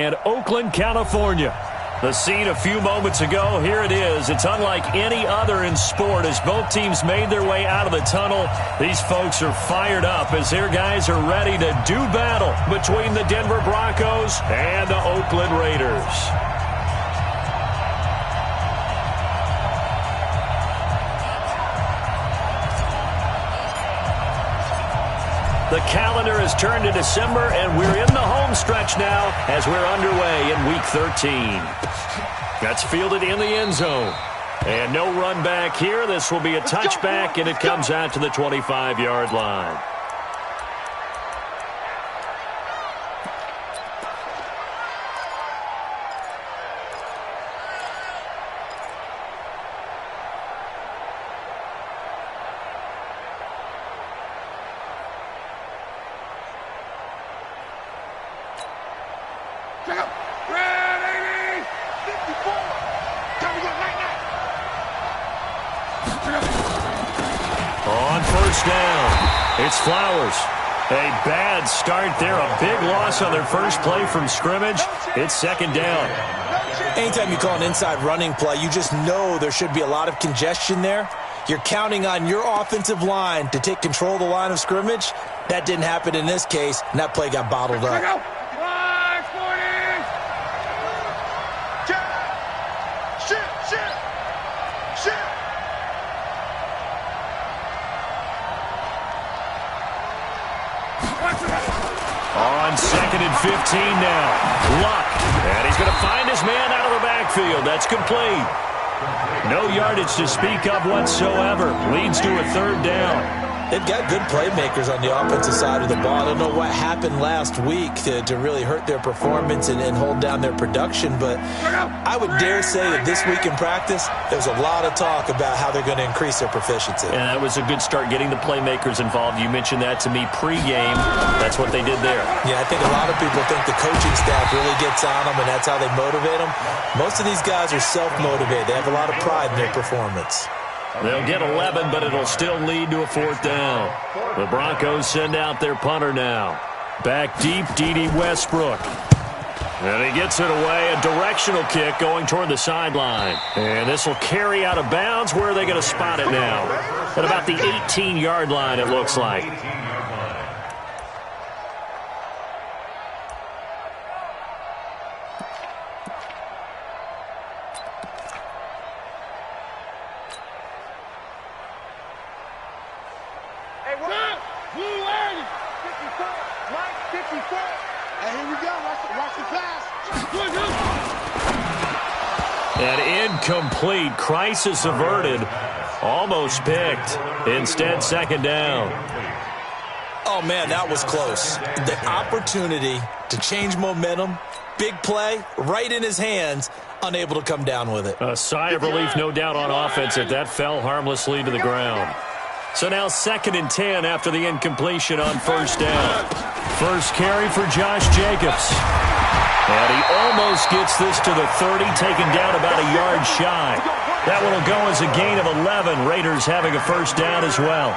and Oakland, California. The scene a few moments ago, here it is. It's unlike any other in sport as both teams made their way out of the tunnel. These folks are fired up as their guys are ready to do battle between the Denver Broncos and the Oakland Raiders. The calendar has turned to December, and we're in the home stretch now as we're underway in Week 13. That's fielded in the end zone. And no run back here. This will be a touchback, and it comes out to the 25-yard line. On first down, it's Flowers. A bad start there, a big loss on their first play from scrimmage. It's second down. Anytime you call an inside running play, you just know there should be a lot of congestion there. You're counting on your offensive line to take control of the line of scrimmage. That didn't happen in this case, and that play got bottled up. On 2nd and 15 now. Luck. And he's going to find his man out of the backfield. That's complete. No yardage to speak of whatsoever. Leads to a third down. They've got good playmakers on the offensive side of the ball. I don't know what happened last week to really hurt their performance and hold down their production, but I would dare say that this week in practice, there's a lot of talk about how they're going to increase their proficiency. And that was a good start, getting the playmakers involved. You mentioned that to me pregame. That's what they did there. Yeah, I think a lot of people think the coaching staff really gets on them, and that's how they motivate them. Most of these guys are self-motivated. They have a lot of pride in their performance. They'll get 11, but it'll still lead to a fourth down. The Broncos send out their punter now. Back deep, D.D. Westbrook. And he gets it away, a directional kick going toward the sideline. And this will carry out of bounds. Where are they going to spot it now? At about the 18-yard line, it looks like. And incomplete. Crisis averted. Almost picked. Instead, second down. Oh, man, that was close. The opportunity to change momentum, big play, right in his hands, unable to come down with it. A sigh of relief, no doubt, on offense if that fell harmlessly to the ground. So now 2nd and 10 after the incompletion on first down. First carry for Josh Jacobs. And he almost gets this to the 30, taken down about a yard shy. That one will go as a gain of 11. Raiders having a first down as well.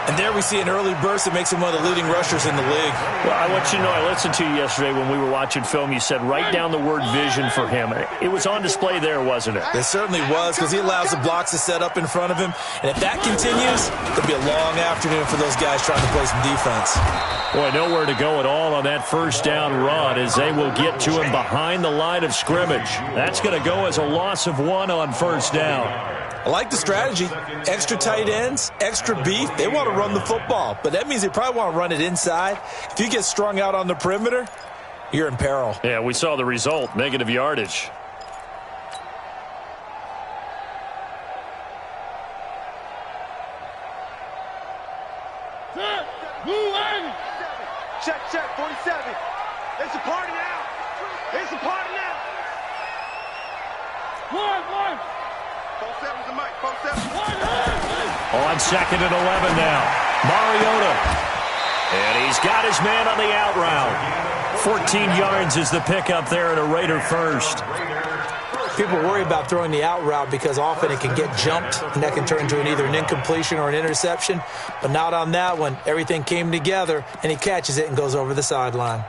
And there we see an early burst that makes him one of the leading rushers in the league. Well, I want you to know, I listened to you yesterday when we were watching film. You said write down the word vision for him. It was on display there, wasn't it? It certainly was, because he allows the blocks to set up in front of him. And if that continues, it'll be a long afternoon for those guys trying to play some defense. Boy, nowhere to go at all on that first down run as they will get to him behind the line of scrimmage. That's going to go as a loss of 1 on first down. I like the strategy. Extra tight ends, extra beef. They want to run the football, but that means they probably want to run it inside. If you get strung out on the perimeter, you're in peril. Yeah, we saw the result, negative yardage. Check, 47. It's a party now. It's a party now. One. 47's the mic. 47. On 2nd and 11 now. Mariota. And he's got his man on the out route. 14 yards is the pickup there at a Raider first. People worry about throwing the out route because often it can get jumped, and that can turn into either an incompletion or an interception. But not on that one. Everything came together, and he catches it and goes over the sideline.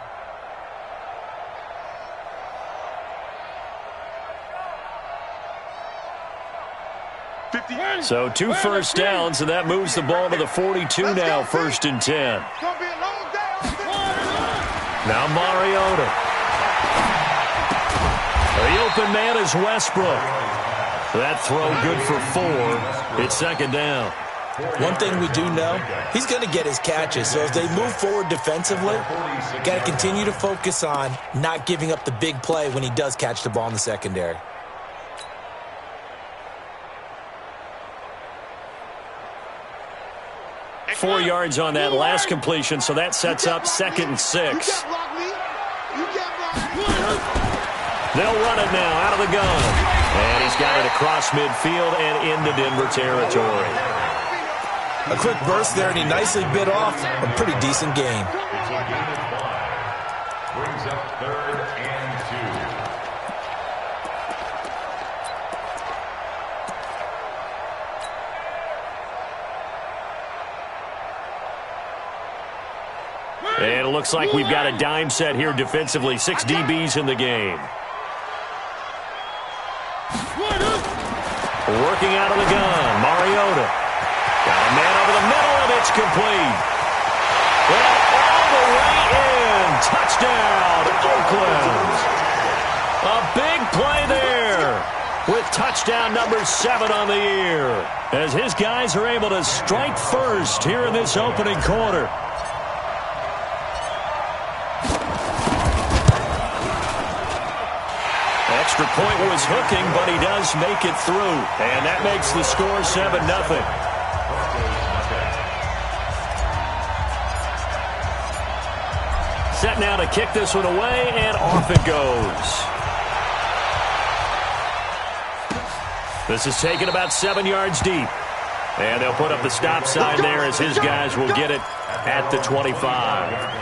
So 2 first downs, and that moves the ball to the 42 now, 1st and 10. Now Mariota. The open man is Westbrook. That throw good for 4. It's 2nd down. One thing we do know, he's going to get his catches. So as they move forward defensively, got to continue to focus on not giving up the big play when he does catch the ball in the secondary. Four yards on that last completion, so that sets up 2nd and 6. They'll run it now out of the gun. And he's got it across midfield and into Denver territory. A quick burst there, and he nicely bit off a pretty decent gain. Brings up 3rd and 2. And it looks like we've got a dime set here defensively. 6 DBs in the game. Working out of the gun, Mariota. Got a man over the middle, and it's complete. Well, all the way in. Touchdown, Oakland. A big play there with touchdown number 7 on the year as his guys are able to strike first here in this opening quarter. Extra point was hooking, but he does make it through. And that makes the score 7-0. Set now to kick this one away, and off it goes. This is taken about 7 yards deep. And they'll put up the stop sign there as his guys will get it at the 25.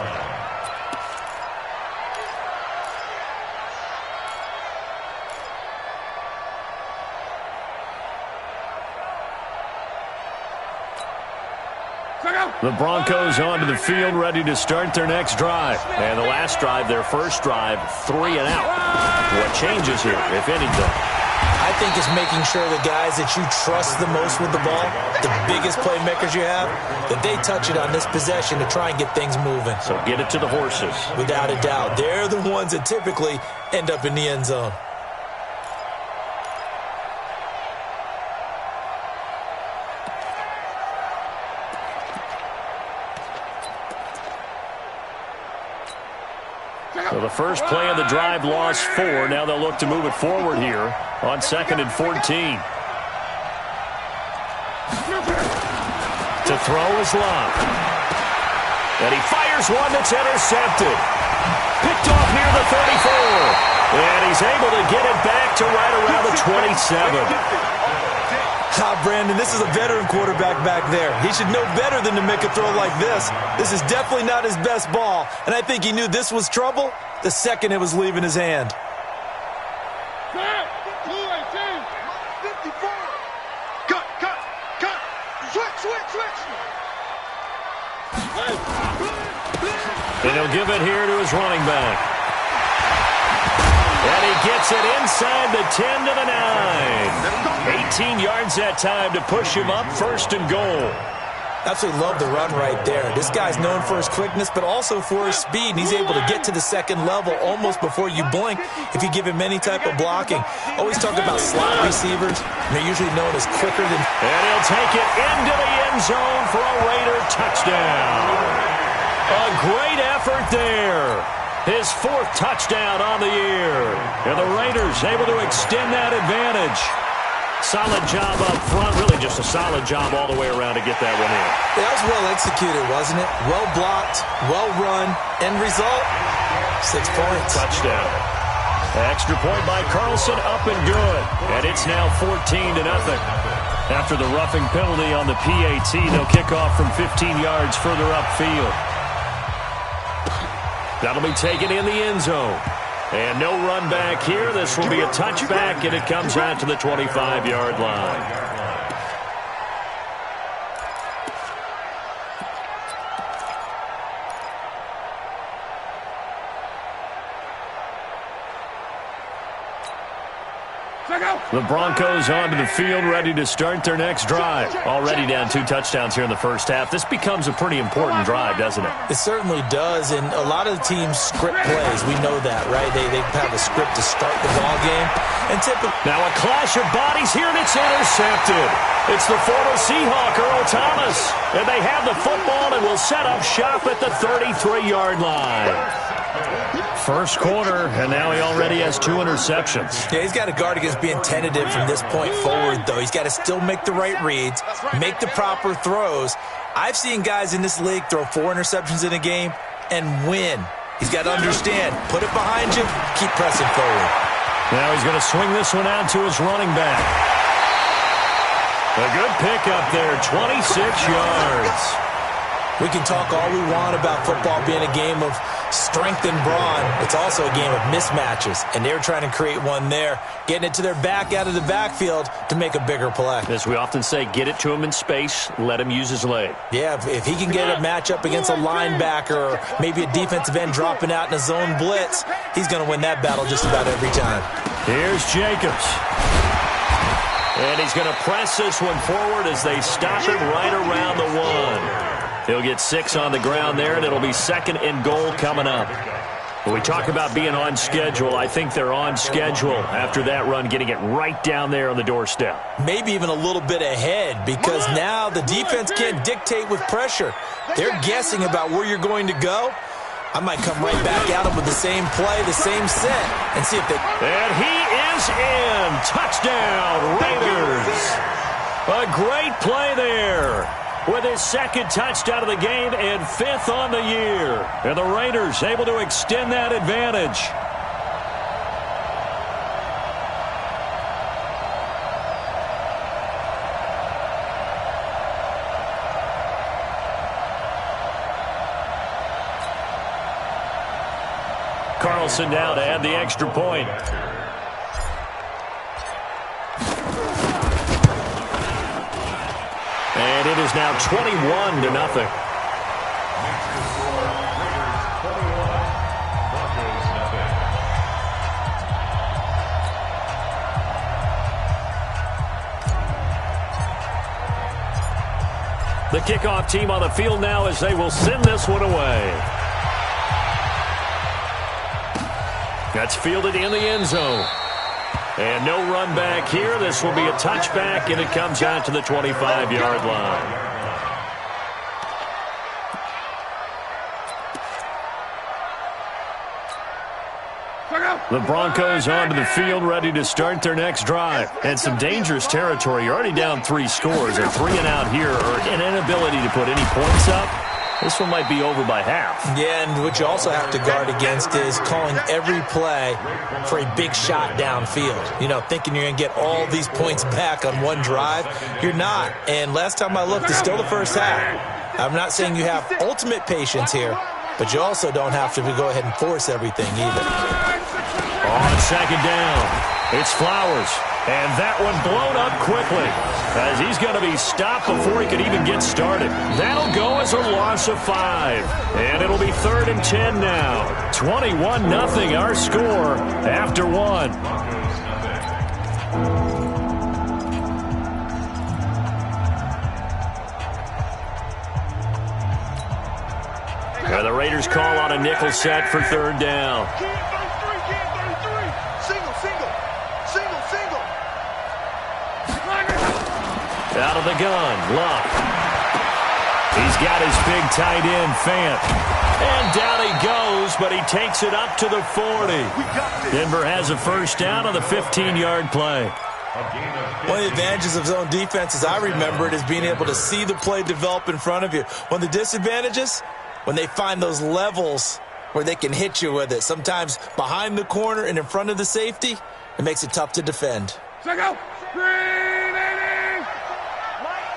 The Broncos onto the field, ready to start their next drive. And the last drive, their first drive, 3 and out. What changes here, if anything? I think it's making sure the guys that you trust the most with the ball, the biggest playmakers you have, that they touch it on this possession to try and get things moving. So get it to the horses. Without a doubt. They're the ones that typically end up in the end zone. So the first play of the drive lost 4. Now they'll look to move it forward here on 2nd and 14. To throw is Love. And he fires one that's intercepted. Picked off near the 34. And he's able to get it back to right around the 27. Brandon, this is a veteran quarterback back there. He should know better than to make a throw like this. This is definitely not his best ball, and I think he knew this was trouble the second it was leaving his hand. And he'll give it here to his running back. And he gets it inside the 10 to the 9. 18 yards that time to push him up, 1st and goal. Absolutely love the run right there. This guy's known for his quickness, but also for his speed. And he's able to get to the second level almost before you blink if you give him any type of blocking. Always talk about slot receivers. They're usually known as quicker than... And he'll take it into the end zone for a Raider touchdown. A great effort there. His 4th touchdown on the year. And the Raiders able to extend that advantage. Solid job up front. Really just a solid job all the way around to get that one in. That was well executed, wasn't it? Well blocked, well run. End result, 6 points. Touchdown. Extra point by Carlson, up and good. And it's now 14-0. After the roughing penalty on the PAT, they'll kick off from 15 yards further upfield. That'll be taken in the end zone. And no run back here. This will be a touchback, and it comes out to the 25-yard line. The Broncos onto the field, ready to start their next drive. Already down 2 touchdowns here in the first half. This becomes a pretty important drive, doesn't it? It certainly does, and a lot of the teams script plays. We know that, right? They have a script to start the ball game. And typically, now a clash of bodies here, and it's intercepted. It's the former Seahawk, Earl Thomas. And they have the football and will set up shop at the 33-yard line. First quarter, and now he already has 2 interceptions. Yeah, he's got to guard against being tentative from this point forward, though. He's got to still make the right reads, make the proper throws. I've seen guys in this league throw 4 interceptions in a game and win. He's got to understand, put it behind you, keep pressing forward. Now he's going to swing this one out to his running back. A good pickup there, 26 yards. We can talk all we want about football being a game of strength and brawn. It's also a game of mismatches, and they're trying to create one there, getting it to their back out of the backfield to make a bigger play. As we often say, get it to him in space, let him use his leg. Yeah, if he can get a matchup against a linebacker or maybe a defensive end dropping out in a zone blitz, he's going to win that battle just about every time. Here's Jacobs. And he's going to press this one forward as they stop it right around the 1. He'll get 6 on the ground there, and it'll be 2nd and goal coming up. When we talk about being on schedule, I think they're on schedule after that run, getting it right down there on the doorstep. Maybe even a little bit ahead, because now the defense can't dictate with pressure. They're guessing about where you're going to go. I might come right back at them with the same play, the same set, and see if they... And he is in. Touchdown, Raiders. A great play there, with his 2nd touchdown of the game and 5th on the year. And the Raiders able to extend that advantage. Carlson now to add the extra point. And it is now 21-0. The kickoff team on the field now as they will send this one away. That's fielded in the end zone. And no run back here. This will be a touchback, and it comes out to the 25-yard line. The Broncos onto the field, ready to start their next drive. And some dangerous territory. You're already down 3 scores. A 3 and out here, or an inability to put any points up. This one might be over by half. Yeah, and what you also have to guard against is calling every play for a big shot downfield. You know, thinking you're going to get all these points back on one drive. You're not. And last time I looked, it's still the first half. I'm not saying you have ultimate patience here, but you also don't have to go ahead and force everything either. On 2nd down, it's Flowers. And that one blown up quickly as he's going to be stopped before he could even get started. That'll go as a loss of 5. And it'll be 3rd and 10 now. 21-0 our score after 1. And the Raiders call on a nickel set for 3rd down. Out of the gun, Luck. He's got his big tight end, Fant. And down he goes, but he takes it up to the 40. Denver has a first down on the 15-yard play. One of the advantages of zone defense, as I remember it, is being able to see the play develop in front of you. One of the disadvantages, when they find those levels where they can hit you with it, sometimes behind the corner and in front of the safety, it makes it tough to defend. Check out.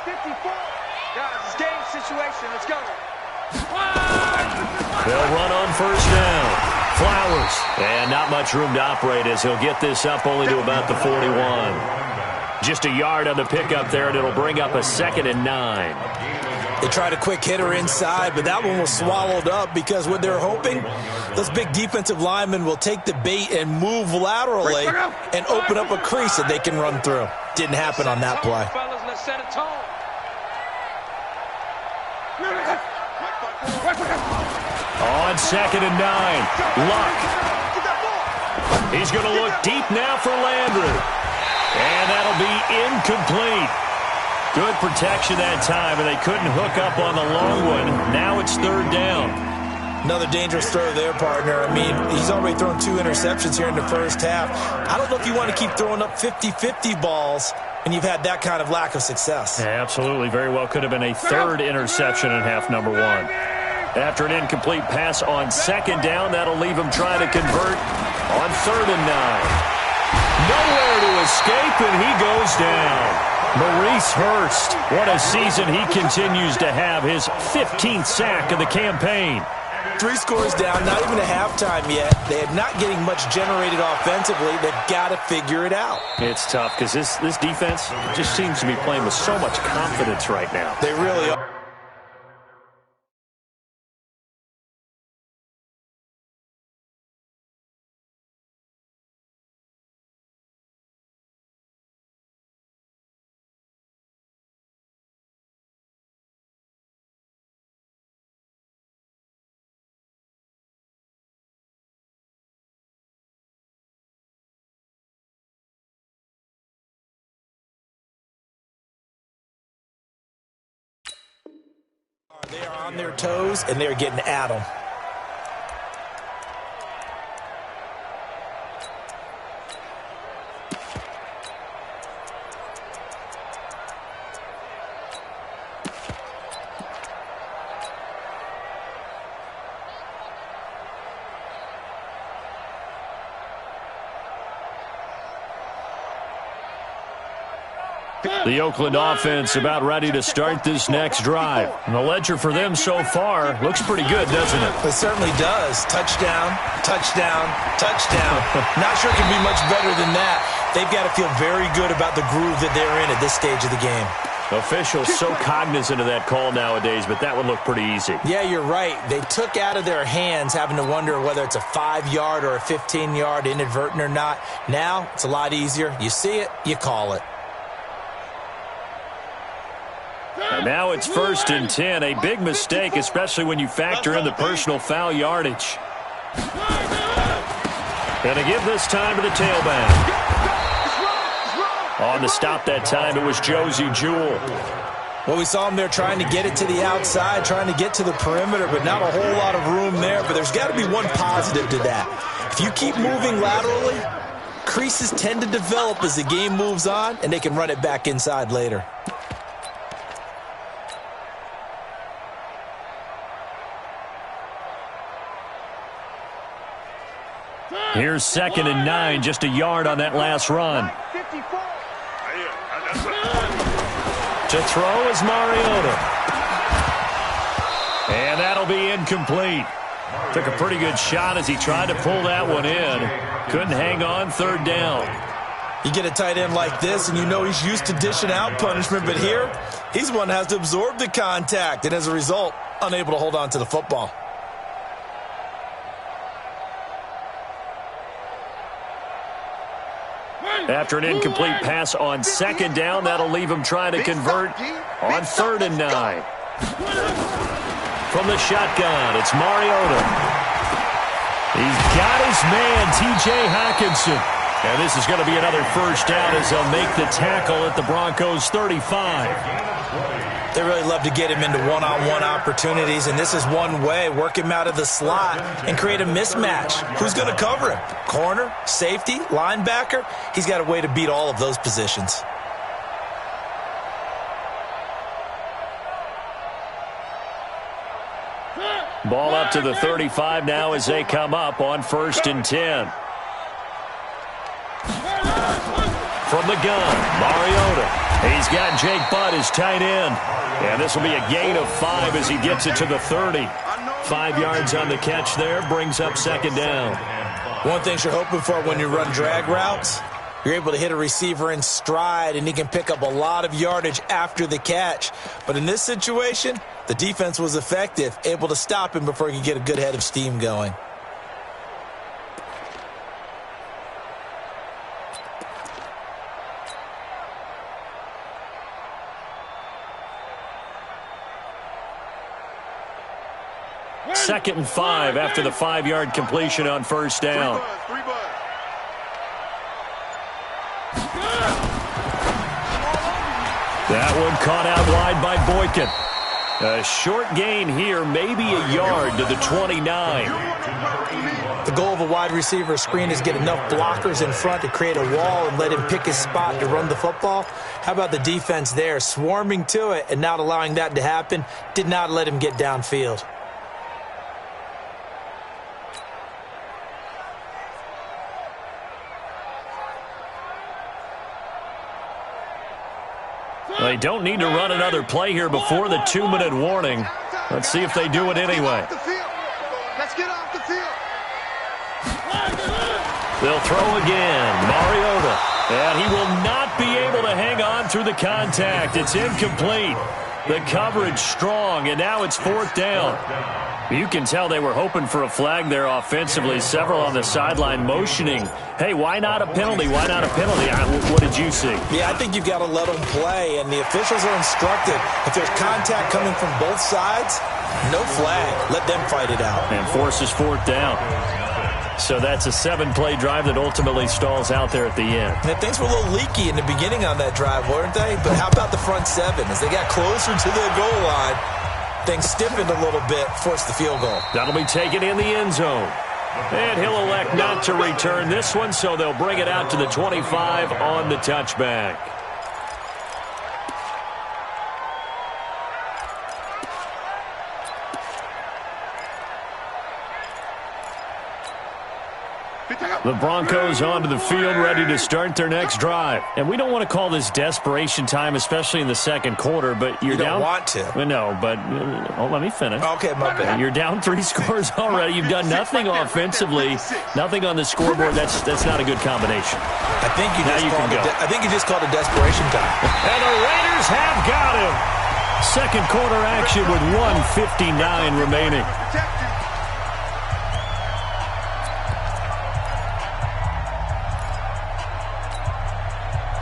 54. Guys, it's game situation. Let's go. They'll run on first down. Flowers. And not much room to operate as he'll get this up only to about the 41. Just a yard on the pickup there, and it'll bring up a 2nd and 9. They tried a quick hitter inside, but that one was swallowed up because what they're hoping, those big defensive linemen will take the bait and move laterally and open up a crease that they can run through. Didn't happen on that play. On 2nd and 9, Luck. He's going to look deep now for Landry. And that'll be incomplete. Good protection that time, and they couldn't hook up on the long one. Now it's 3rd down. Another dangerous throw there, partner. I mean, he's already thrown 2 interceptions here in the first half. I don't know if you want to keep throwing up 50-50 balls when you've had that kind of lack of success. Yeah, absolutely. Very well could have been a 3rd interception in half number 1. After an incomplete pass on 2nd down, that'll leave him trying to convert on 3rd and 9. Nowhere to escape, and he goes down. Maurice Hurst, what a season he continues to have. His 15th sack of the campaign. 3 scores down, not even a halftime yet. They are not getting much generated offensively. They've got to figure it out. It's tough because this defense just seems to be playing with so much confidence right now. They really are. They are on their toes, and they're getting at them. The Oakland offense about ready to start this next drive. And the ledger for them so far looks pretty good, doesn't it? It certainly does. Touchdown, touchdown, touchdown. Not sure it can be much better than that. They've got to feel very good about the groove that they're in at this stage of the game. Officials so cognizant of that call nowadays, but that one looked pretty easy. Yeah, you're right. They took out of their hands having to wonder whether it's a 5-yard or a 15-yard inadvertent or not. Now, it's a lot easier. You see it, you call it. And now it's 1st and 10, a big mistake, especially when you factor in the personal foul yardage. Going to give this time to the tailback. On the stop that time, it was Josie Jewell. Well, we saw him there trying to get it to the outside, trying to get to the perimeter, but not a whole lot of room there. But there's got to be one positive to that. If you keep moving laterally, creases tend to develop as the game moves on, and they can run it back inside later. Here's 2nd and 9, just a yard on that last run. To throw is Mariota. And that'll be incomplete. Took a pretty good shot as he tried to pull that one in. Couldn't hang on, 3rd down. You get a tight end like this, and you know he's used to dishing out punishment, but here, he's one that has to absorb the contact, and as a result, unable to hold on to the football. After an incomplete pass on 2nd down, that'll leave him trying to convert on 3rd and 9. From the shotgun, it's Mariota. He's got his man, T.J. Hockenson. And this is going to be another 1st down as they'll make the tackle at the Broncos' 35. They really love to get him into one-on-one opportunities, and this is one way. Work him out of the slot and create a mismatch. Who's going to cover him? Corner, safety, linebacker? He's got a way to beat all of those positions. Ball up to the 35 now as they come up on 1st and 10. From the gun, Mariota. He's got Jake Butt, his tight end. And this will be a gain of 5 as he gets it to the 30. 5 yards on the catch there, brings up 2nd down. One thing you're hoping for when you run drag routes, You're able to hit a receiver in stride, and he can pick up a lot of yardage after the catch. But in this situation, the defense was effective, able to stop him before he could get a good head of steam going. Second and 5 after the 5-yard completion on first down. That one caught out wide by Boykin. A short gain here, maybe a yard to the 29. The goal of a wide receiver screen is get enough blockers in front to create a wall and let him pick his spot to run the football. How about the defense there, swarming to it and not allowing that to happen? Did not let him get downfield. They don't need to run another play here before the 2-minute warning. Let's see if they do it anyway. Let's get off the field. They'll throw again. Mariota. And he will not be able to hang on through the contact. It's incomplete. The coverage strong, and now it's 4th down. You can tell they were hoping for a flag there offensively. Several on the sideline motioning. Hey, why not a penalty? Why not a penalty? What did you see? Yeah, I think you've got to let them play, and the officials are instructed. If there's contact coming from both sides, no flag. Let them fight it out. And forces 4th down. So that's a 7-play drive that ultimately stalls out there at the end. And things were a little leaky in the beginning on that drive, weren't they? But how about the front 7? As they got closer to the goal line, things stiffened a little bit, forced the field goal. That'll be taken in the end zone. And he'll elect not to return this one, so they'll bring it out to the 25 on the touchback. The Broncos onto the field, ready to start their next drive. And we don't want to call this desperation time, especially in the second quarter, but you're down. You don't want to. No, but let me finish. Okay, my bad. You're down 3 scores already. You've done nothing offensively, nothing on the scoreboard. That's not a good combination. I think you just called it desperation time. And the Raiders have got him. Second quarter action with 1:59 remaining.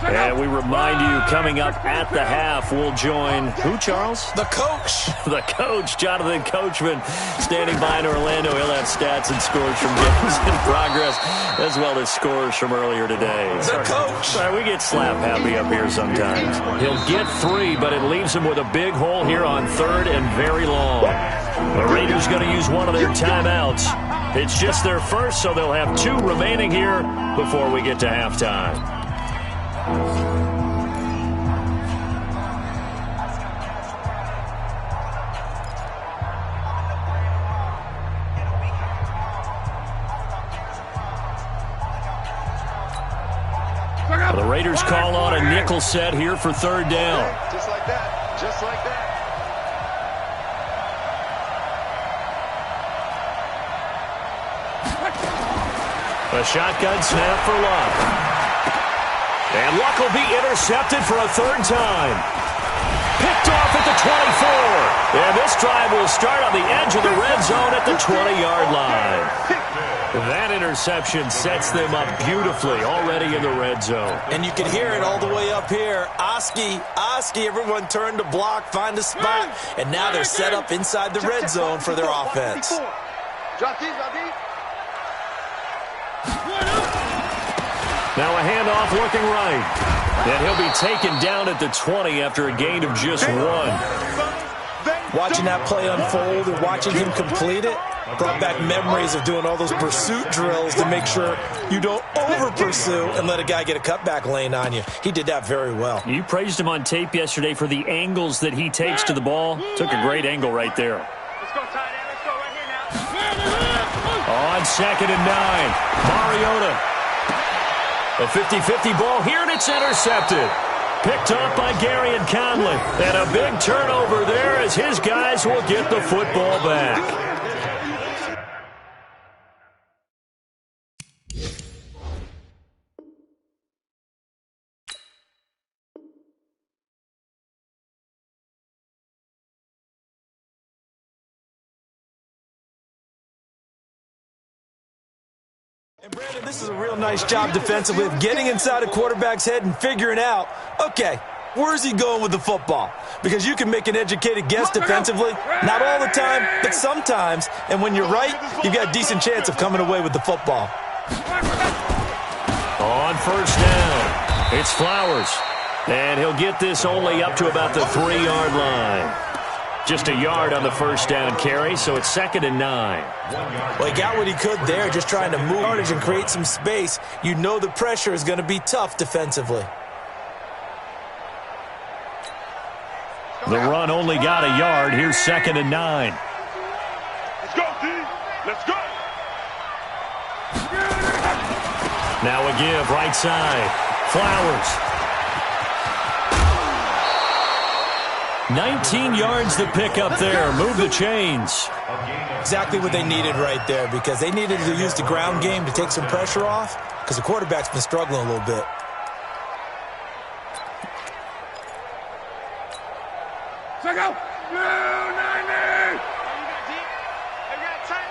And we remind you, coming up at the half, we'll join who, Charles? The coach. The coach, Jonathan Coachman, standing by in Orlando. He'll have stats and scores from games in progress, as well as scores from earlier today. The coach. Sorry, we get slap happy up here sometimes. He'll get 3, but it leaves him with a big hole here on 3rd and very long. The Raiders going to use one of their timeouts. It's just their first, so they'll have 2 remaining here before we get to halftime. The Raiders call on a nickel set here for 3rd down. Just like that. Just like that. A shotgun snap for Luck. And Luck will be intercepted for a 3rd time. Picked off at the 24. And this drive will start on the edge of the red zone at the 20-yard line. That interception sets them up beautifully already in the red zone. And you can hear it all the way up here. Oski, everyone turned to block, find a spot. And now they're set up inside the red zone for their offense. Drop these, drop these. Now a handoff looking right. And he'll be taken down at the 20 after a gain of just 1. Watching that play unfold and watching him complete it brought back memories of doing all those pursuit drills to make sure you don't over-pursue and let a guy get a cutback lane on you. He did that very well. You praised him on tape yesterday for the angles that he takes to the ball. Took a great angle right there. Let's go, tight end. Let's go right here now. On 2nd and 9, Mariota. A 50-50 ball here, and it's intercepted. Picked off by Gary and Conley. And a big turnover there as his guys will get the football back. And Brandon, this is a real nice job defensively of getting inside a quarterback's head and figuring out, okay, where's he going with the football? Because you can make an educated guess defensively, not all the time, but sometimes. And when you're right, you've got a decent chance of coming away with the football. On first down, it's Flowers. And he'll get this only up to about the 3-yard line. Just a yard on the first down carry, so it's 2nd and 9. Well, he got what he could there, just trying to move yardage and create some space. You know the pressure is going to be tough defensively. The run only got a yard. Here's 2nd and 9. Let's go, D. Let's go. Now a give, right side. Flowers. 19 yards to pick up there. Move the chains. Exactly what they needed right there, because they needed to use the ground game to take some pressure off, because the quarterback's been struggling a little bit. Check out. 90. Hey, we got tight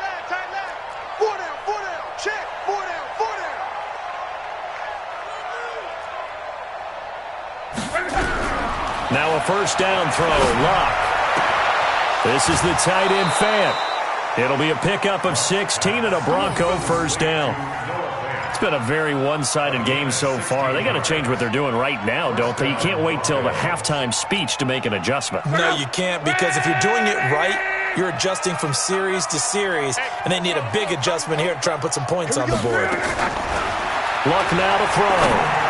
left. 4 down. Check. 4 down. Now a first down throw. Lock. This is the tight end Fant. It'll be a pickup of 16 and a Bronco first down. It's been a very one-sided game so far. They got to change what they're doing right now, don't they? You can't wait till the halftime speech to make an adjustment. No, you can't, because if you're doing it right, you're adjusting from series to series, and they need a big adjustment here to try and put some points on the board. Luck now to throw.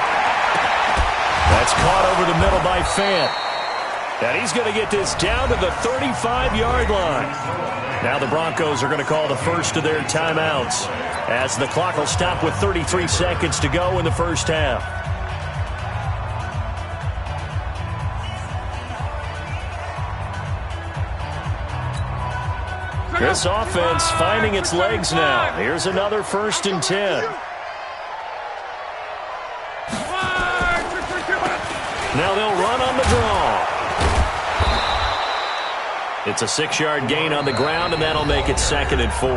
That's caught over the middle by Fant. And he's going to get this down to the 35-yard line. Now the Broncos are going to call the first of their timeouts, as the clock will stop with 33 seconds to go in the first half. This offense finding its legs now. Here's another 1st and 10. Now they'll run on the draw. It's a 6-yard gain on the ground, and that'll make it 2nd and 4.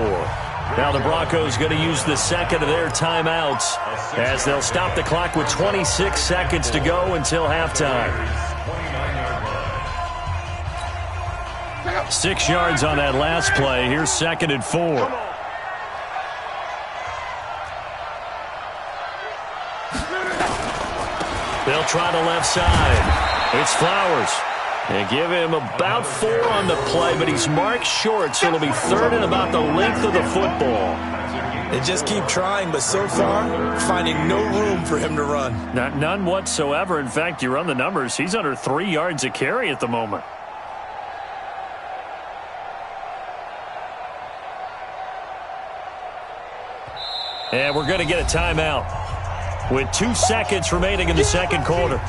Now the Broncos going to use the second of their timeouts, as they'll stop the clock with 26 seconds to go until halftime. 6 yards on that last play. Here's 2nd and 4. They'll try the left side. It's Flowers. They give him about 4 on the play, but he's marked short, so it'll be 3rd and about the length of the football. They just keep trying, but so far, finding no room for him to run. None whatsoever. In fact, you run the numbers, he's under 3 yards a carry at the moment. And we're going to get a timeout with 2 seconds remaining in the second quarter.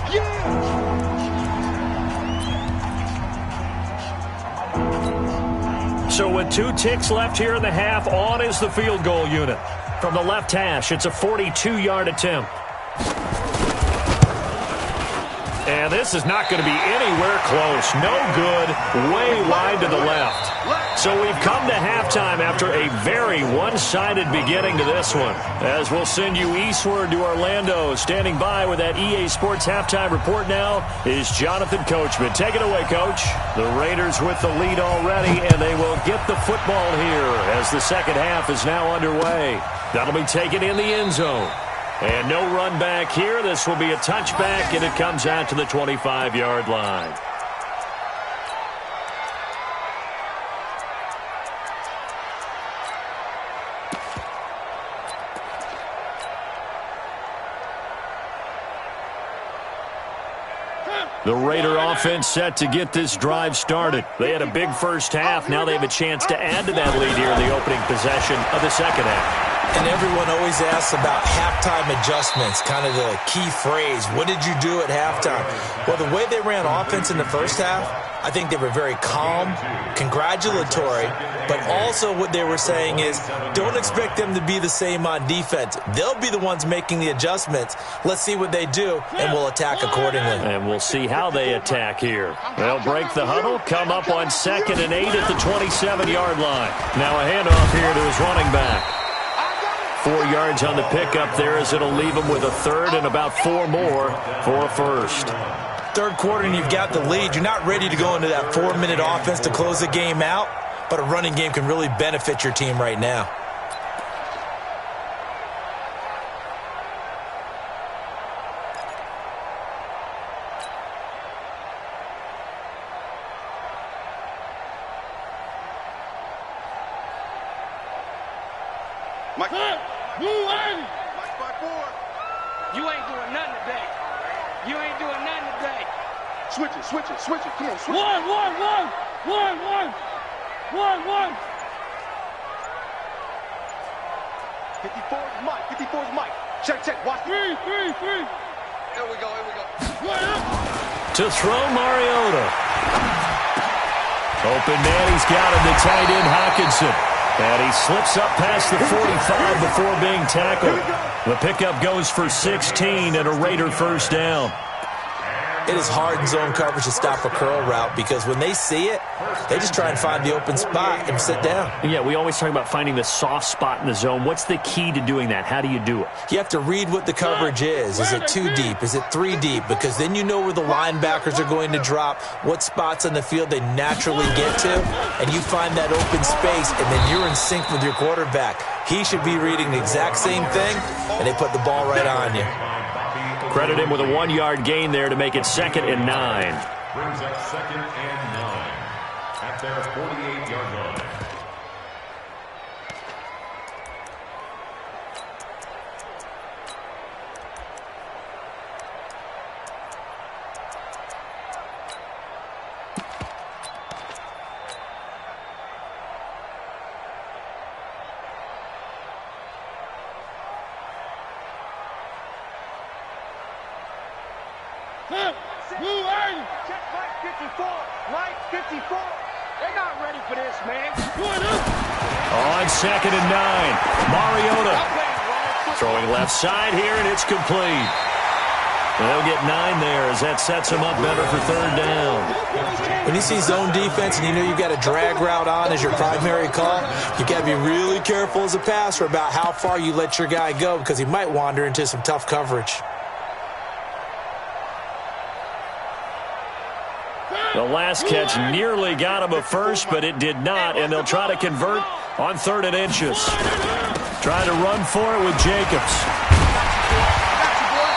So with 2 ticks left here in the half, on is the field goal unit. From the left hash, it's a 42-yard attempt. And this is not going to be anywhere close. No good, way wide to the left. So we've come to halftime after a very one-sided beginning to this one. As we'll send you eastward to Orlando. Standing by with that EA Sports halftime report now is Jonathan Coachman. Take it away, Coach. The Raiders with the lead already, and they will get the football here as the second half is now underway. That'll be taken in the end zone. And no run back here. This will be a touchback, and it comes out to the 25-yard line. The Raider offense set to get this drive started. They had a big first half. Now they have a chance to add to that lead here in the opening possession of the second half. And everyone always asks about halftime adjustments, kind of the key phrase. What did you do at halftime? Well, the way they ran offense in the first half, I think they were very calm, congratulatory, but also what they were saying is don't expect them to be the same on defense. They'll be the ones making the adjustments. Let's see what they do, and we'll attack accordingly. And we'll see how they attack here. They'll break the huddle, come up on 2nd and 8 at the 27-yard line. Now a handoff here to his running back. 4 yards on the pickup there, as it'll leave them with a third and about 4 more for a first. Third quarter and you've got the lead. You're not ready to go into that 4-minute offense to close the game out, but a running game can really benefit your team right now. Mike. Mike by 4. You ain't doing nothing today. You ain't doing nothing today. Switch it. Come on, switch it. One. 54 is Mike. 54 is Mike. Check. Watch. Three. Here we go. To throw, Mariota. Open man, he's got him, the tight end, Hockenson. And he slips up past the 45 before being tackled. The pickup goes for 16 and a Raider first down. It is hard in zone coverage to stop a curl route because when they see it, they just try and find the open spot and sit down. Yeah, we always talk about finding the soft spot in the zone. What's the key to doing that? How do you do it? You have to read what the coverage is. Is it 2 deep? Is it 3 deep? Because then you know where the linebackers are going to drop, what spots on the field they naturally get to, and you find that open space, and then you're in sync with your quarterback. He should be reading the exact same thing, and they put the ball right on you. Credit him with a 1-yard gain there to make it 2nd and 9. Brings up 2nd and 9 at their 48-yard line. Check Mike 54. Mike 54. They're not ready for this, man. On 2nd and 9, Mariota throwing left side here, and it's complete. They'll get 9 there as that sets them up better for 3rd down. When you see zone defense and you know you've got a drag route on as your primary call, you've got to be really careful as a passer about how far you let your guy go because he might wander into some tough coverage. The last catch nearly got him a first, but it did not, and they'll try to convert on 3rd and inches. Trying to run for it with Jacobs.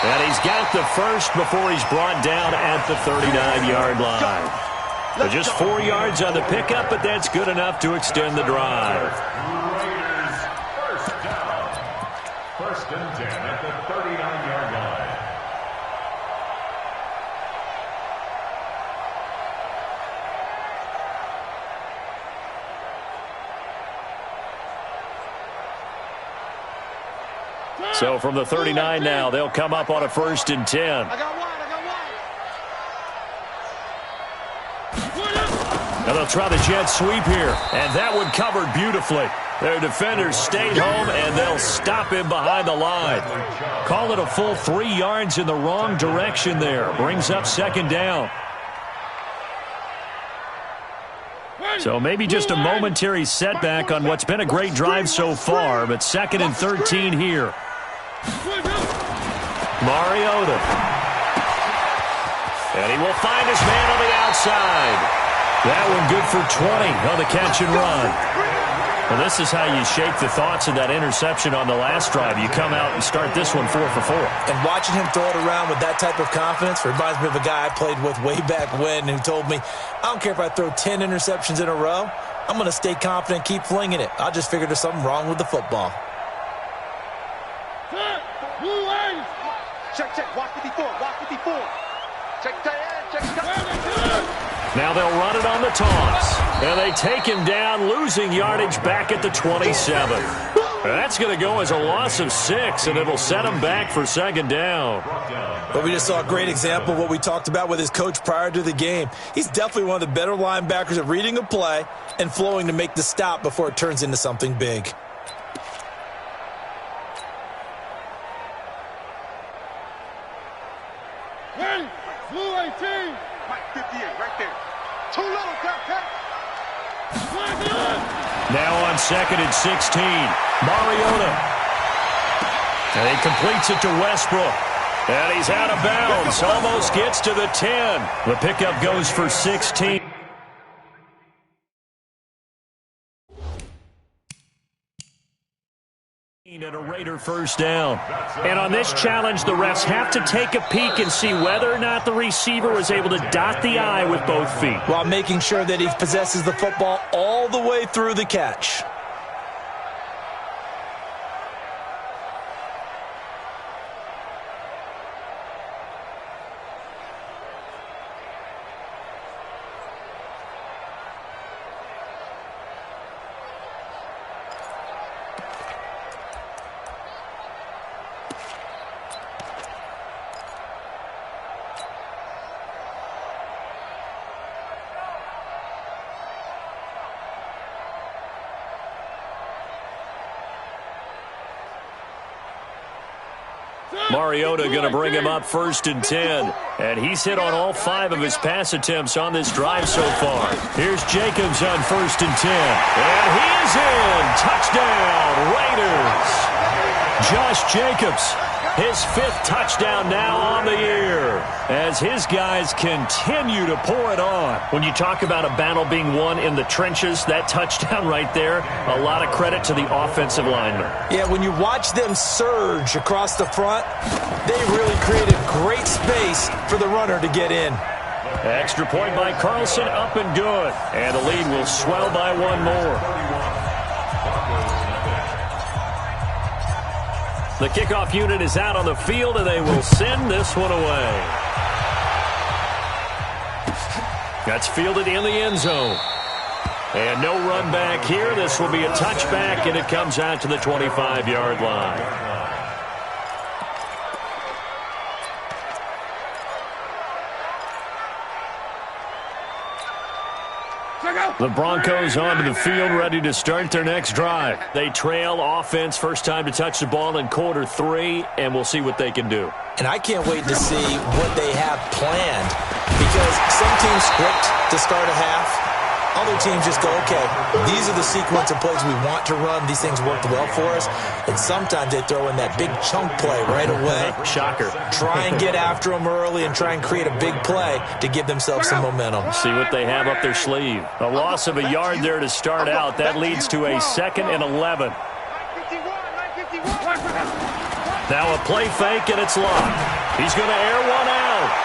And he's got the first before he's brought down at the 39-yard line. So just 4 yards on the pickup, but that's good enough to extend the drive. Raiders first down. 1st and 10 at the 39-yard line. So from the 39 now, they'll come up on a 1st and 10. I got one. Now they'll try the jet sweep here, and that one covered beautifully. Their defenders stayed home, and they'll stop him behind the line. Call it a full 3 yards in the wrong direction there. Brings up 2nd down. So maybe just a momentary setback on what's been a great drive so far, but 2nd and 13 here. Mariota. And he will find his man on the outside. That one good for 20 on the catch and run. Well, this is how you shake the thoughts of that interception on the last drive. You come out and start this one 4 for 4. And watching him throw it around with that type of confidence reminds me of a guy I played with way back when who told me, I don't care if I throw 10 interceptions in a row. I'm going to stay confident and keep flinging it. I just figured there's something wrong with the football. Check. Watch 54. Check tight end. Now they'll run it on the toss. And they take him down, losing yardage back at the 27. That's going to go as a loss of 6, and it'll set him back for 2nd down. But we just saw a great example of what we talked about with his coach prior to the game. He's definitely one of the better linebackers at reading a play and flowing to make the stop before it turns into something big. Blue 18. Mike 58 right there. Too little, Cap. Now on 2nd and 16, Mariota. And he completes it to Westbrook. And he's out of bounds. Almost gets to the 10. The pickup goes for 16. And a Raider first down. And on this challenge, the refs have to take a peek and see whether or not the receiver was able to dot the I with both feet, while making sure that he possesses the football all the way through the catch. Mariota going to bring him up 1st and 10. And he's hit on all 5 of his pass attempts on this drive so far. Here's Jacobs on 1st and 10. And he is in. Touchdown, Raiders. Josh Jacobs, his 5th touchdown now on the year, as his guys continue to pour it on. When you talk about a battle being won in the trenches, that touchdown right there, a lot of credit to the offensive lineman. Yeah, when you watch them surge across the front, they really created great space for the runner to get in. Extra point by Carlson, up and good. And the lead will swell by 1 more. The kickoff unit is out on the field, and they will send this one away. That's fielded in the end zone. And no run back here. This will be a touchback, and it comes out to the 25-yard line. The Broncos onto the field, ready to start their next drive. They trail offense, first time to touch the ball in quarter 3, and we'll see what they can do. And I can't wait to see what they have planned, because some teams script to start a half. Other teams just go, okay, these are the sequence of plays we want to run. These things worked well for us. And sometimes they throw in that big chunk play right away. Shocker. Try and get after them early and try and create a big play to give themselves some momentum. See what they have up their sleeve. A loss of a yard there to start out. That leads to a 2nd and 11. Now a play fake, and it's locked. He's going to air one out.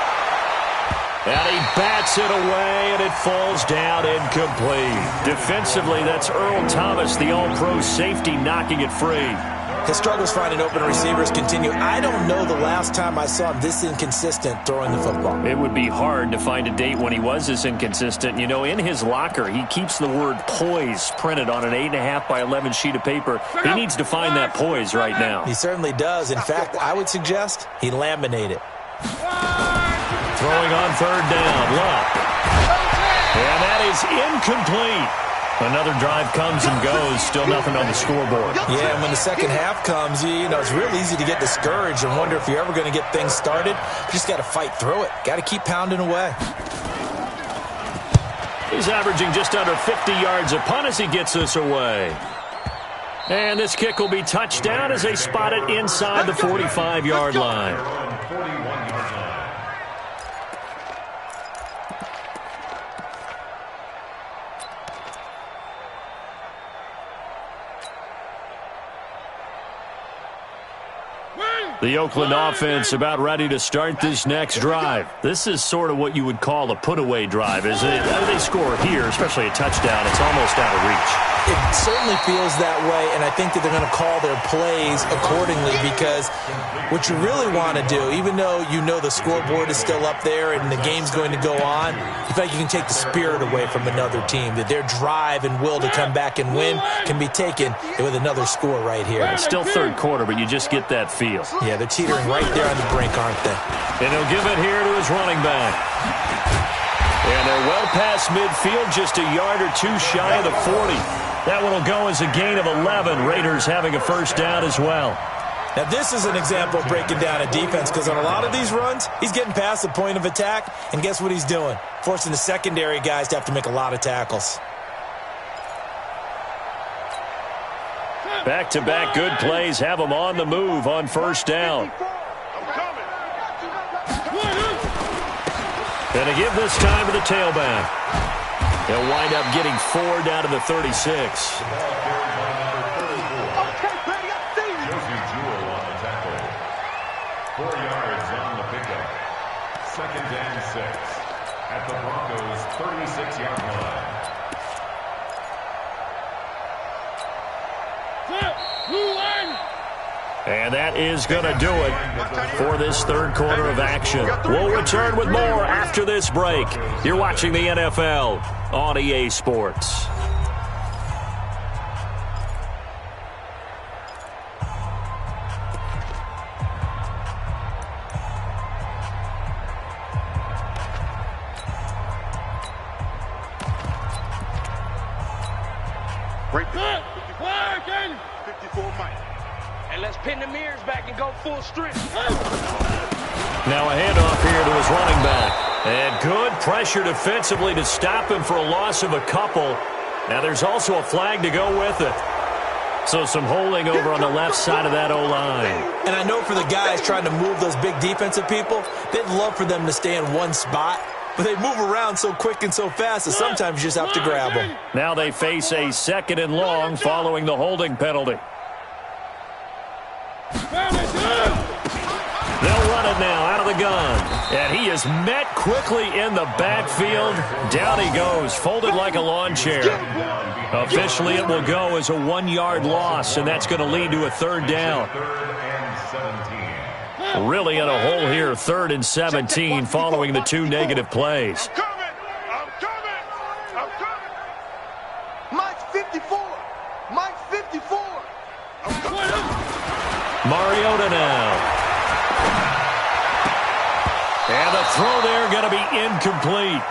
And he bats it away, and it falls down incomplete. Defensively, that's Earl Thomas, the all-pro safety, knocking it free. His struggles finding open receivers continue. I don't know the last time I saw him this inconsistent throwing the football. It would be hard to find a date when he was this inconsistent. You know, in his locker, he keeps the word poise printed on an 8.5 by 11 sheet of paper. He needs to find that poise right now. He certainly does. In fact, I would suggest he laminate it. Throwing on 3rd down, Luck. And that is incomplete. Another drive comes and goes, still nothing on the scoreboard. Yeah, and when the second half comes, you know, it's real easy to get discouraged and wonder if you're ever going to get things started. You just got to fight through it. Got to keep pounding away. He's averaging just under 50 yards a punt as he gets this away. And this kick will be touchdown as they spot it inside the 45-yard line. The Oakland offense about ready to start this next drive. This is sort of what you would call a put-away drive, isn't it? They score here, especially a touchdown. It's almost out of reach. It certainly feels that way, and I think that they're going to call their plays accordingly, because what you really want to do, even though you know the scoreboard is still up there and the game's going to go on, you feel like you can take the spirit away from another team, that their drive and will to come back and win can be taken with another score right here. It's still 3rd quarter, but you just get that feel. Yeah, they're teetering right there on the brink, aren't they? And he'll give it here to his running back. And they're well past midfield, just a yard or 2 shy of the 40. That one will go as a gain of 11. Raiders having a first down as well. Now, this is an example of breaking down a defense, because on a lot of these runs, he's getting past the point of attack, and guess what he's doing? Forcing the secondary guys to have to make a lot of tackles. Back-to-back good plays have them on the move on first down. And to give this time to the tailback. They'll wind up getting 4 down to the 36. Second and 6 at the Broncos' 36-yard line. And that is going to do it for this third quarter of action. We'll return with more after this break. You're watching the NFL on EA Sports. Break it. 54 Mike. And let's pin the mirrors back and go full strength. Now a handoff here to his running back. And good pressure defensively to stop him for a loss of a couple. Now there's also a flag to go with it. So some holding over on the left side of that O-line. And I know for the guys trying to move those big defensive people, they'd love for them to stay in one spot. But they move around so quick and so fast that sometimes you just have to grab them. Now they face a 2nd and long following the holding penalty. They'll run it now out of the gun. And he is met quickly in the backfield. Down he goes, folded like a lawn chair. Officially, it will go as a 1-yard loss, and that's going to lead to a 3rd down. Really in a hole here, 3rd and 17 following the 2 negative plays. I'm coming. Mike's 54. Mike's 54. I'm coming. Mariota now. And the throw there going to be incomplete.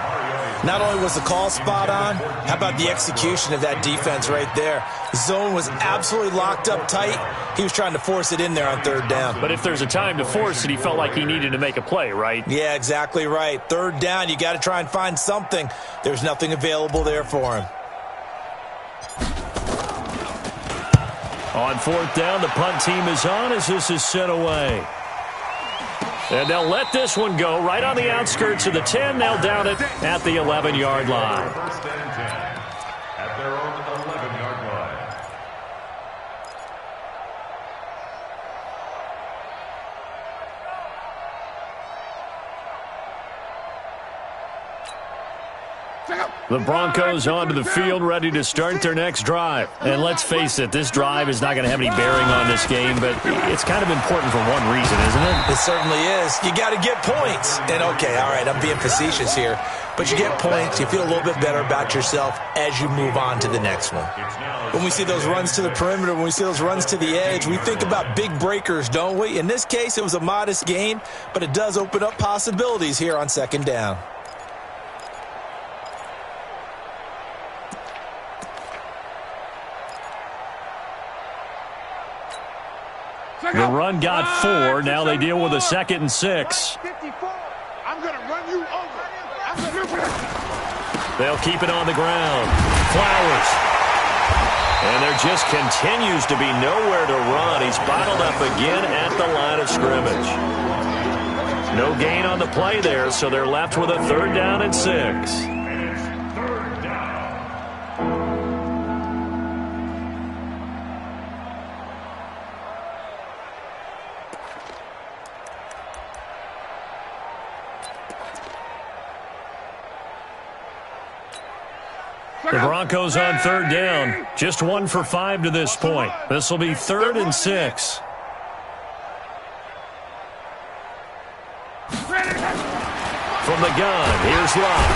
Not only was the call spot on, how about the execution of that defense right there? Zone was absolutely locked up tight. He was trying to force it in there on 3rd down. But if there's a time to force it, he felt like he needed to make a play, right? Yeah, exactly right. 3rd down, you got to try and find something. There's nothing available there for him. On 4th down, the punt team is on as this is sent away. And they'll let this one go right on the outskirts of the 10. They'll down it at the 11-yard line. 1st and 10 at their own 11-yard line. The Broncos onto the field, ready to start their next drive. And let's face it, this drive is not going to have any bearing on this game, but it's kind of important for one reason, isn't it? It certainly is. You got to get points. And okay, all right, I'm being facetious here, but you get points, you feel a little bit better about yourself as you move on to the next one. When we see those runs to the perimeter, when we see those runs to the edge, we think about big breakers, don't we? In this case, it was a modest gain, but it does open up possibilities here on 2nd down. The run got 4. Now they deal with a 2nd and 6. 54. I'm going to run you over. They'll keep it on the ground. Flowers. And there just continues to be nowhere to run. He's bottled up again at the line of scrimmage. No gain on the play there, so they're left with a 3rd down and 6. The Broncos on 3rd down. Just 1 for 5 to this point. This will be 3rd and 6. From the gun, here's Locke.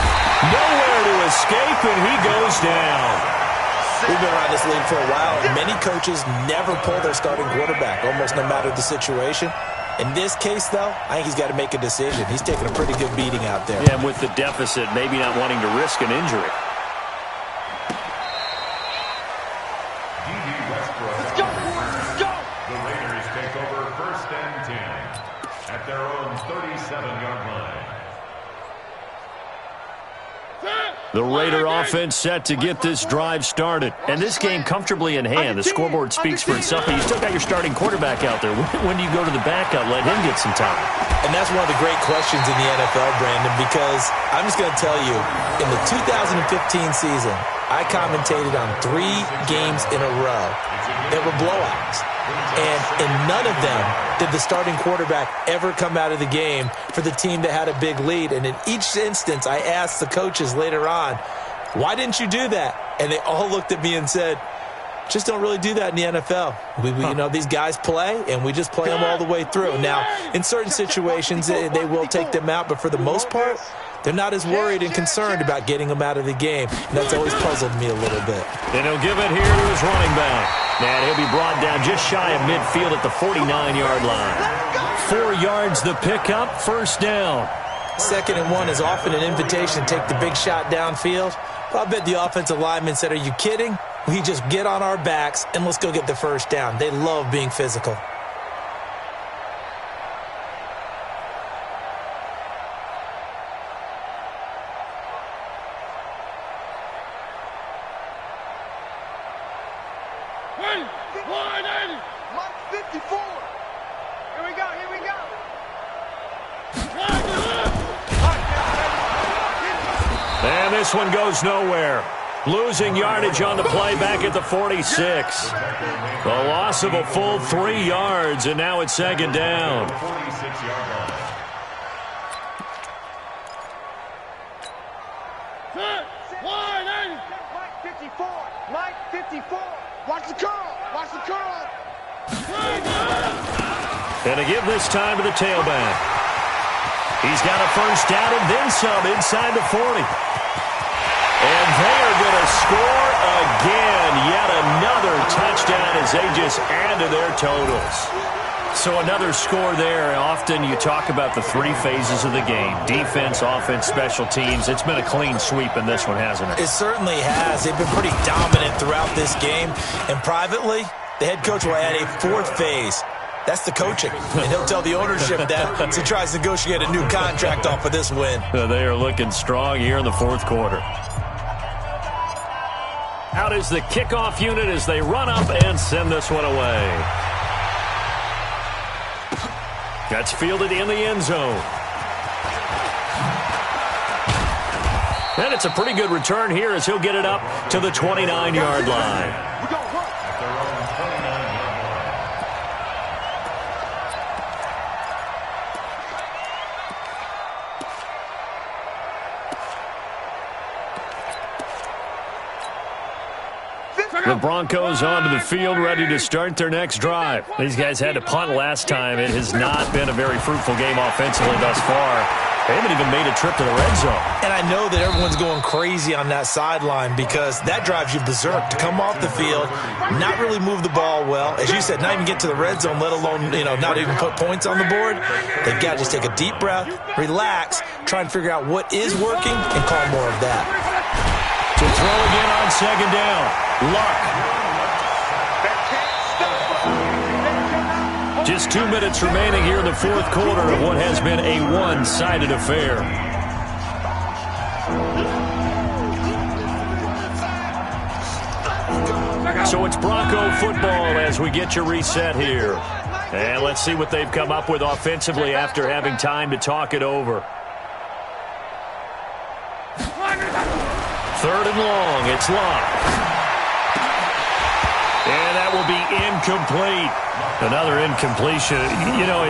Nowhere to escape, and he goes down. We've been around this league for a while, and many coaches never pull their starting quarterback, almost no matter the situation. In this case, though, I think he's got to make a decision. He's taking a pretty good beating out there. Yeah, and with the deficit, maybe not wanting to risk an injury. The Raider offense set to get this drive started. And this game comfortably in hand. The scoreboard speaks for itself, but you still got your starting quarterback out there. When do you go to the backup, let him get some time? And that's one of the great questions in the NFL, Brandon, because I'm just going to tell you, in the 2015 season, I commentated on 3 games in a row that were blowouts. And in none of them did the starting quarterback ever come out of the game for the team that had a big lead. And in each instance, I asked the coaches later on, why didn't you do that? And they all looked at me and said, just don't really do that in the NFL. You know, these guys play, and we just play them all the way through. Now, in certain situations, they will take them out, but for the most part, they're not as worried and concerned about getting them out of the game. And that's always puzzled me a little bit. And he'll give it here to his running back. And he'll be brought down just shy of midfield at the 49-yard line. 4 yards the pickup, first down. 2nd and 1 is often an invitation to take the big shot downfield. But I bet the offensive lineman said, are you kidding? We just get on our backs and let's go get the first down. They love being physical. Mike 54. Here we go, here we go. And this one goes nowhere. Losing yardage on the play back at the 46. The loss of a full 3 yards, and now it's 2nd down. 46-yard line. Mike 54. Mike 54. Watch the curl. Watch the curl. And to give this time to the tailback. He's got a first down and then some inside the 40. And they are going to score again. Yet another touchdown as they just add to their totals. So another score there. Often you talk about the 3 phases of the game. Defense, offense, special teams. It's been a clean sweep in this one, hasn't it? It certainly has. They've been pretty dominant throughout this game. And privately, the head coach will add a 4th phase. That's the coaching. And he'll tell the ownership that as he tries to negotiate a new contract off of this win. They are looking strong here in the 4th quarter. Out is the kickoff unit as they run up and send this one away. That's fielded in the end zone. And it's a pretty good return here as he'll get it up to the 29-yard line. The Broncos onto the field, ready to start their next drive. These guys had to punt last time. It has not been a very fruitful game offensively thus far. They haven't even made a trip to the red zone. And I know that everyone's going crazy on that sideline because that drives you berserk to come off the field, not really move the ball well. As you said, not even get to the red zone, let alone, not even put points on the board. They've got to just take a deep breath, relax, try and figure out what is working and call more of that. To throw again on 2nd down. Luck. Just 2 minutes remaining here in the 4th quarter of what has been a one-sided affair. So it's Bronco football as we get your reset here. And let's see what they've come up with offensively after having time to talk it over. 3rd and long. It's Luck. And that will be incomplete. Another incompletion.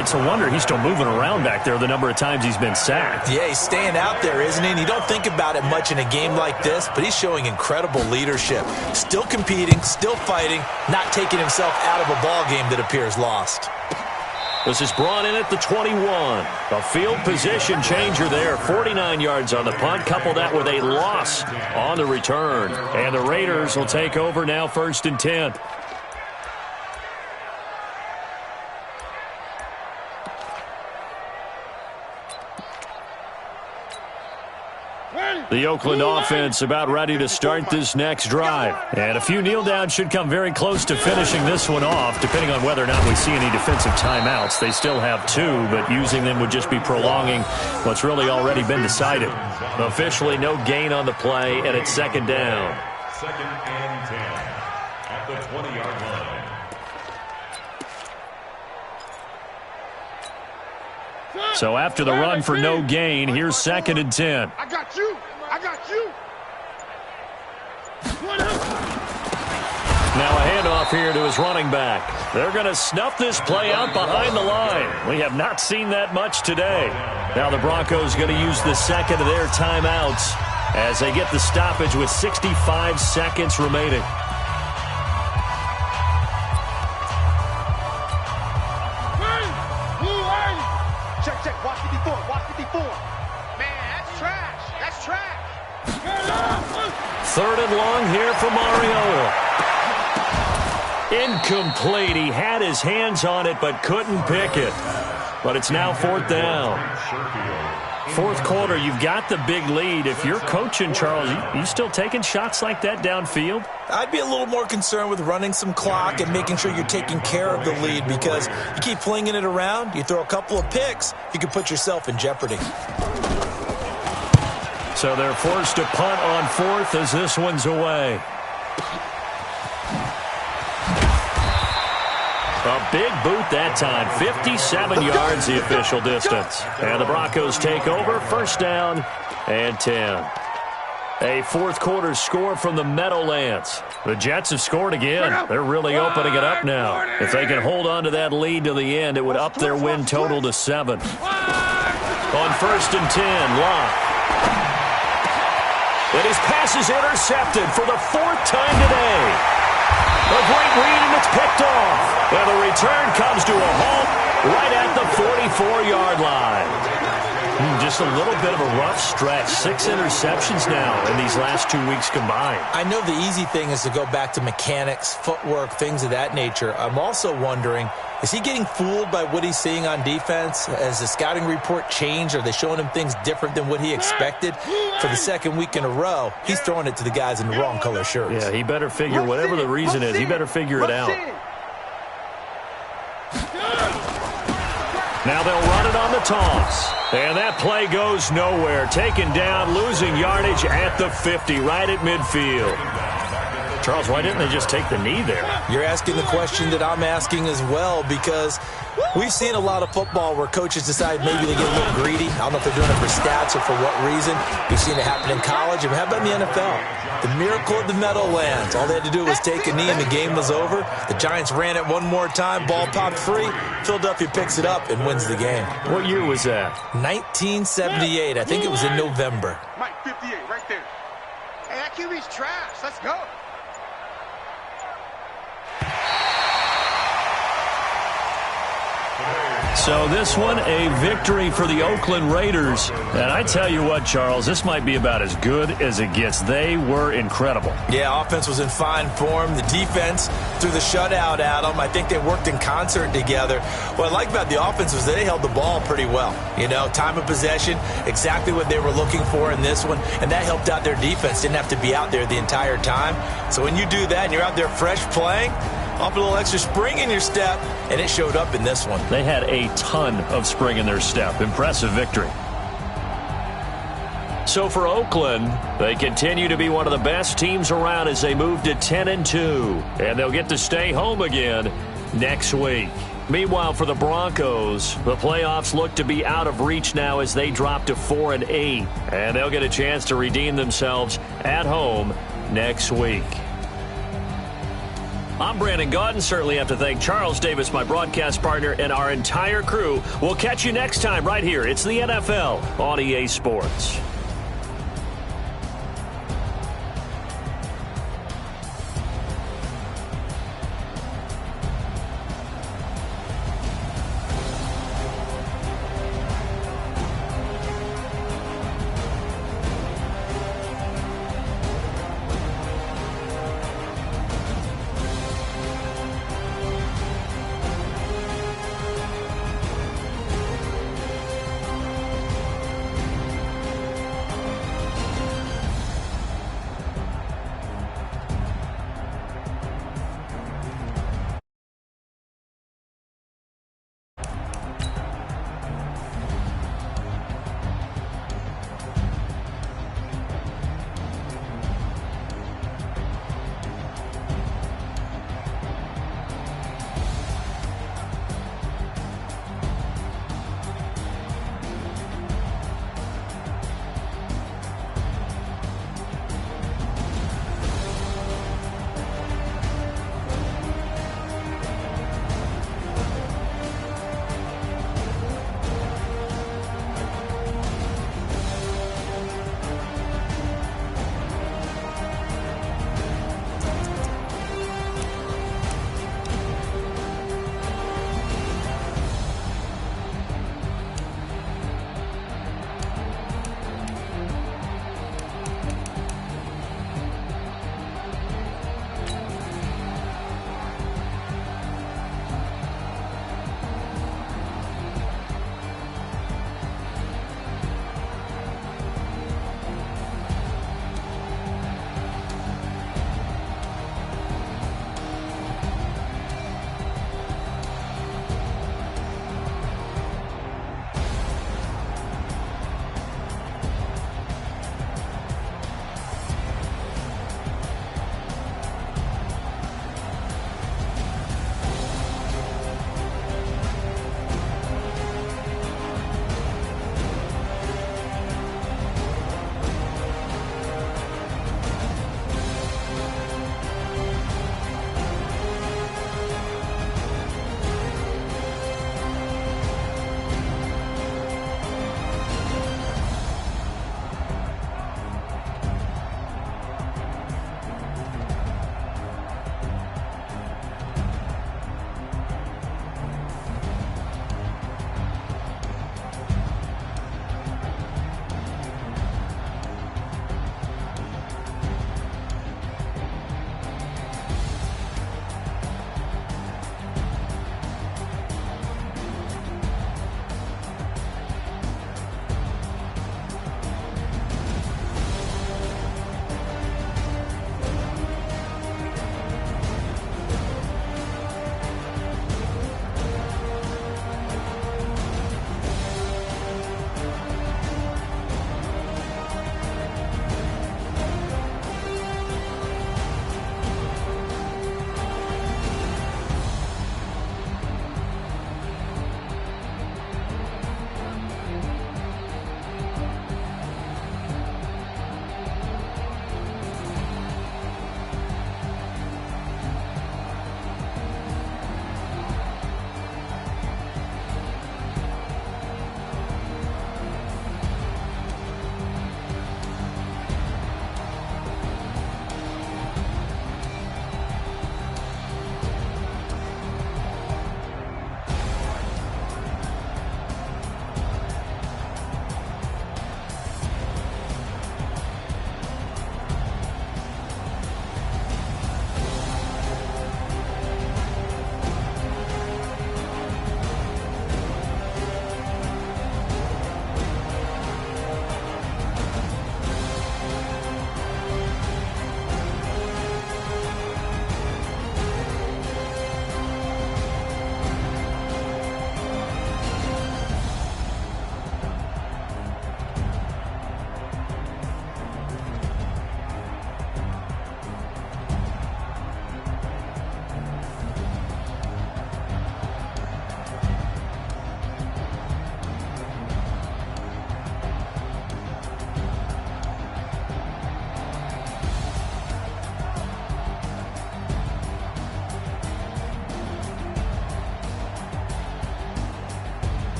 It's a wonder he's still moving around back there the number of times he's been sacked. Yeah, he's staying out there, isn't he? And you don't think about it much in a game like this, but he's showing incredible leadership. Still competing, still fighting, not taking himself out of a ball game that appears lost. This is brought in at the 21. A field position changer there. 49 yards on the punt. Couple that with a loss on the return. And the Raiders will take over now 1st and 10. The Oakland offense about ready to start this next drive. And a few kneel downs should come very close to finishing this one off, depending on whether or not we see any defensive timeouts. They still have 2, but using them would just be prolonging what's really already been decided. Officially no gain on the play, and it's second down. Second and 10 at the 20-yard line. So after the run for no gain, here's second and 10. I got you. I got you. Now a handoff here to his running back. They're going to snuff this play out behind the line. We have not seen that much today. Now the Broncos going to use the second of their timeouts as they get the stoppage with 65 seconds remaining. Check. Watch 54. Watch 54. Man, that's trash. That's trash. Third and long here for Mario. Incomplete. He had his hands on it but couldn't pick it. But it's now fourth down. Fourth quarter, you've got the big lead. If you're coaching, Charles, you still taking shots like that downfield? I'd be a little more concerned with running some clock and making sure you're taking care of the lead, because you keep flinging it around, you throw a couple of picks, you can put yourself in jeopardy. So they're forced to punt on fourth as this one's away. A big boot that time. 57 yards the official distance. And the Broncos take over. First down and 10. A fourth quarter score from the Meadowlands. The Jets have scored again. They're really opening it up now. If they can hold on to that lead to the end, it would up their win total to 7. On first and 10, Locke. And his pass is intercepted for the 4th time today. A great read, and it's picked off. And the return comes to a halt right at the 44-yard line. Just a little bit of a rough stretch. 6 interceptions now in these last 2 weeks combined. I know the easy thing is to go back to mechanics, footwork, things of that nature. I'm also wondering, is he getting fooled by what he's seeing on defense? Has the scouting report changed? Are they showing him things different than what he expected? For the second week in a row, he's throwing it to the guys in the wrong color shirts. Yeah, he better figure, whatever the reason is, he better figure it out. Now they'll run it on the toss. And that play goes nowhere. Taken down, losing yardage at the 50, right at midfield. Charles, why didn't they just take the knee there? You're asking the question that I'm asking as well, because we've seen a lot of football where coaches decide maybe they get a little greedy. I don't know if they're doing it for stats or for what reason. We've seen it happen in college. And how about in the NFL? The miracle of the Meadowlands. All they had to do was take a knee and the game was over. The Giants ran it one more time. Ball popped free. Philadelphia picks it up and wins the game. What year was that? 1978. I think it was in November. Mike, 58, right there. Hey, that QB's trash. Let's go. So this one, a victory for the Oakland Raiders. And I tell you what, Charles, this might be about as good as it gets. They were incredible. Yeah, offense was in fine form. The defense threw the shutout at them. I think they worked in concert together. What I like about the offense was they held the ball pretty well. You know, time of possession, exactly what they were looking for in this one. And that helped out their defense. Didn't have to be out there the entire time. So when you do that and you're out there fresh playing, off a little extra spring in your step, and it showed up in this one. They had a ton of spring in their step. Impressive victory. So for Oakland, they continue to be one of the best teams around as they move to 10-2. And they'll get to stay home again next week. Meanwhile, for the Broncos, the playoffs look to be out of reach now as they drop to 4-8. And they'll get a chance to redeem themselves at home next week. I'm Brandon Gaudin. Certainly have to thank Charles Davis, my broadcast partner, and our entire crew. We'll catch you next time right here. It's the NFL on EA Sports.